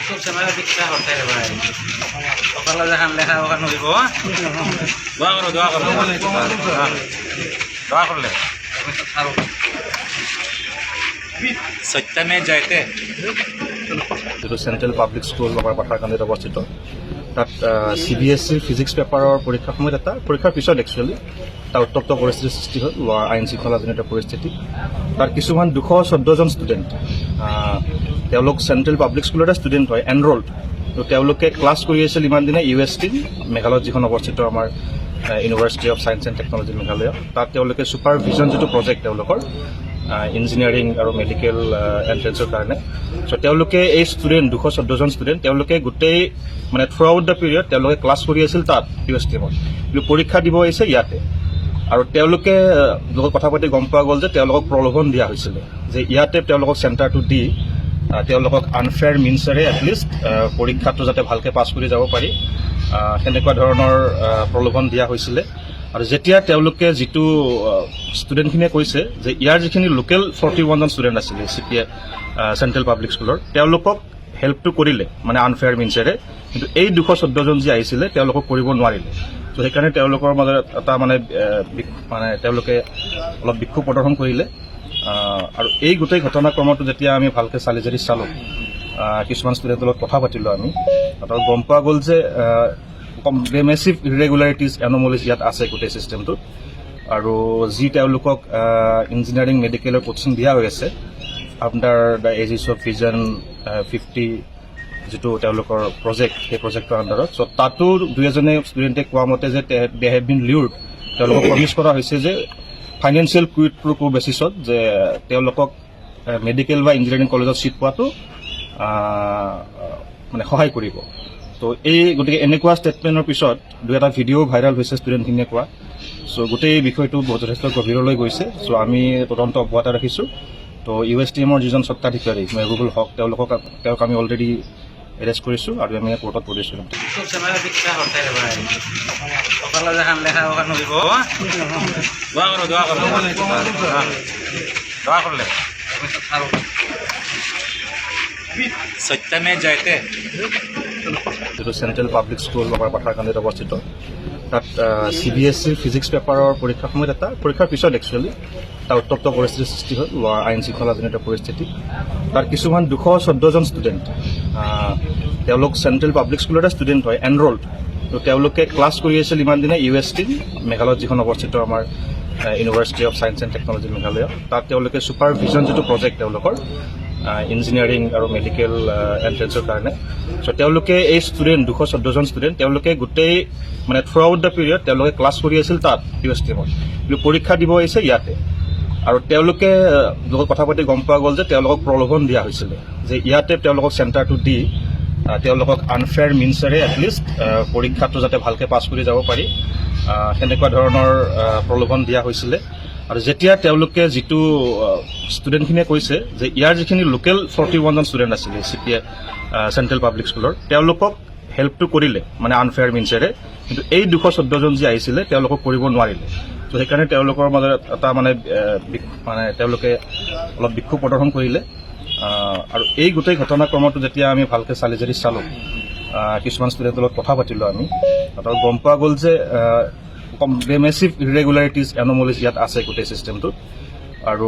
খুব সময় দীক্ষা হতে ভাই সকালে যখন লেখা ওখানে নদীব দোয়া করো দোয়া করলে সত্যমে যাইতে যেটো চেণ্ট্ৰেল পাব্লিক স্কুল আমাৰ পাঠাৰকান্দিত অৱস্থিত তাত CBSE ফিজিক্স পেপাৰৰ পৰীক্ষাৰ সময়ত পৰীক্ষাৰ পিছত একচুৱেলি এটা উত্তপ্ত পৰিস্থিতিৰ সৃষ্টি হ'ল আইন শৃংখলাজনিত পৰিস্থিতি তাৰ কিছুমান 214জন ষ্টুডেণ্ট তেওঁলোক চেণ্ট্ৰেল পাব্লিক স্কুলতে ষ্টুডেণ্ট হয় এনৰল্ড তো তেওঁলোকে ক্লাছ কৰি আছিল ইমান দিনে UST মেঘালয়ত যিখন অৱস্থিত আমাৰ university of science and technology Meghalaya তাত তেওঁলোকে ছুপাৰভিজন যিটো প্ৰজেক্ট তেওঁলোকৰ ইঞ্জিনিয়াৰিং আৰু মেডিকেল এণ্ট্ৰেঞ্চৰ কাৰণে চ' তেওঁলোকে এই ষ্টুডেণ্ট 214জন ষ্টুডেণ্ট তেওঁলোকে গোটেই মানে থ্ৰু আউট দ্য পিৰিয়ড তেওঁলোকে ক্লাছ কৰি আছিল তাত USTমত কিন্তু পৰীক্ষা দিব আহিছে ইয়াতে আৰু তেওঁলোকে লগত কথা পাতি গম পোৱা গ'ল যে তেওঁলোকক প্ৰলোভন দিয়া হৈছিলে যে ইয়াতে তেওঁলোকক চেণ্টাৰটো দি তেওঁলোকক আনফেয়াৰ মিনছেৰে এটলিষ্ট পৰীক্ষাটো যাতে ভালকৈ পাছ কৰি যাব পাৰি সেনেকুৱা ধৰণৰ প্ৰলোভন দিয়া হৈছিলে আৰু যেতিয়া তেওঁলোকে যিটো ষ্টুডেণ্টখিনিয়ে কৈছে যে ইয়াৰ যিখিনি লোকেল 41জন ষ্টুডেণ্ট আছিলে CPA চেণ্ট্ৰেল পাব্লিক স্কুলৰ তেওঁলোকক হেল্পটো কৰিলে মানে আনফেয়াৰ মিনছেৰে কিন্তু এই 214জন যি আহিছিলে তেওঁলোকক কৰিব নোৱাৰিলে ত' সেইকাৰণে তেওঁলোকৰ মাজত এটা মানে তেওঁলোকে অলপ বিক্ষোভ প্ৰদৰ্শন কৰিলে আৰু এই গোটেই ঘটনাক্ৰমটো যেতিয়া আমি ভালকৈ চালি জাৰি চালোঁ কিছুমান ষ্টুডেণ্টৰ লগত কথা পাতিলোঁ আমি তাত গম পোৱা গ'ল যে মেচিভ ইৰেগুলাৰিটিজ এন'মলিজ ইয়াত আছে গোটেই ছিষ্টেমটোত আৰু যি তেওঁলোকক ইঞ্জিনিয়াৰিং মেডিকেলৰ কোচিং দিয়া হৈ আছে under the aegis of vision 50 যিটো তেওঁলোকৰ প্ৰজেক্ট সেই প্ৰজেক্টৰ আণ্ডাৰত চ' তাতো দুই এজনে ষ্টুডেণ্টে কোৱা মতে যে দে হেভ বিন লিউৰ্ড তেওঁলোকক প্ৰমিছ কৰা হৈছে যে ফাইনেন্সিয়েল কুইড প্ৰ' কো বেচিছত যে তেওঁলোকক মেডিকেল বা ইঞ্জিনিয়াৰিং কলেজত ছিট পোৱাটো মানে সহায় কৰিব তো এই গতিকে এনেকুৱা ষ্টেটমেণ্টৰ পিছত দুই এটা ভিডিঅ' ভাইৰেল হৈছে ষ্টুডেণ্টখিনিয়ে কোৱা চ' গোটেই বিষয়টো যথেষ্ট গভীৰলৈ গৈছে চ' আমি তদন্ত অব্যাহত ৰাখিছোঁ তো USTMৰ যিজন স্বত্বাধিকাৰী মেহবুবুল হক তেওঁক আমি অলৰেডি এৰেষ্ট কৰিছোঁ আৰু আমি কোৰ্টত প্ৰডিউচ কৰিম খুব সময় দীক্ষা হতে ভাই সকালে যখন লেখা ওখানে নদীব দোয়া করলে সত্যমে যাইতে যেটো চেণ্ট্ৰেল পাব্লিক স্কুল আমাৰ পাঠাৰকান্দিত অৱস্থিত তাত CBSE ফিজিক্স পেপাৰৰ পৰীক্ষাৰ সময়ত পৰীক্ষাৰ পিছত একচুৱেলি এটা উত্তপ্ত পৰিস্থিতিৰ সৃষ্টি হ'ল আইন শৃংখলাজনিত পৰিস্থিতি তাৰ কিছুমান 214জন ষ্টুডেণ্ট তেওঁলোক চেণ্ট্ৰেল পাব্লিক স্কুলতে ষ্টুডেণ্ট হয় এনৰল্ড তো তেওঁলোকে ক্লাছ কৰি আছিল ইমান দিনে UST মেঘালয়ত যিখন অৱস্থিত আমাৰ university of science and technology Meghalaya তাত তেওঁলোকে ছুপাৰভিজন যিটো প্ৰজেক্ট তেওঁলোকৰ ইঞ্জিনিয়াৰিং আৰু মেডিকেল এণ্ট্ৰেঞ্চৰ কাৰণে চ' তেওঁলোকে এই ষ্টুডেণ্ট 214জন ষ্টুডেণ্ট তেওঁলোকে গোটেই মানে থ্ৰু আউট দ্য পিৰিয়ড তেওঁলোকে ক্লাছ কৰি আছিল তাত USTমত কিন্তু পৰীক্ষা দিব আহিছে ইয়াতে আৰু তেওঁলোকে লগত কথা পাতি গম পোৱা গ'ল যে তেওঁলোকক প্ৰলোভন দিয়া হৈছিলে যে ইয়াতে তেওঁলোকক চেণ্টাৰটো দি তেওঁলোকক আনফেয়াৰ মিনছেৰে এটলিষ্ট পৰীক্ষাটো যাতে ভালকৈ পাছ কৰি যাব পাৰি সেনেকুৱা ধৰণৰ প্ৰলোভন দিয়া হৈছিলে আৰু যেতিয়া তেওঁলোকে যিটো ষ্টুডেণ্টখিনিয়ে কৈছে যে ইয়াৰ যিখিনি লোকেল 41জন ষ্টুডেণ্ট আছিলে CPA চেণ্ট্ৰেল পাব্লিক স্কুলৰ তেওঁলোকক হেল্পটো কৰিলে মানে আনফেয়াৰ মিনছেৰে কিন্তু এই 214জন যি আহিছিলে তেওঁলোকক কৰিব নোৱাৰিলে ত' সেইকাৰণে তেওঁলোকৰ মাজত এটা মানে তেওঁলোকে অলপ বিক্ষোভ প্ৰদৰ্শন কৰিলে আৰু এই গোটেই ঘটনাক্ৰমটো যেতিয়া আমি ভালকৈ চালি জাৰি চালোঁ কিছুমান ষ্টুডেণ্টৰ লগত কথা পাতিলোঁ আমি তাত গম পোৱা গ'ল যে মেচিভ ইৰেগুলাৰিটিজ এন'মলিজ ইয়াত আছে গোটেই ছিষ্টেমটোত আৰু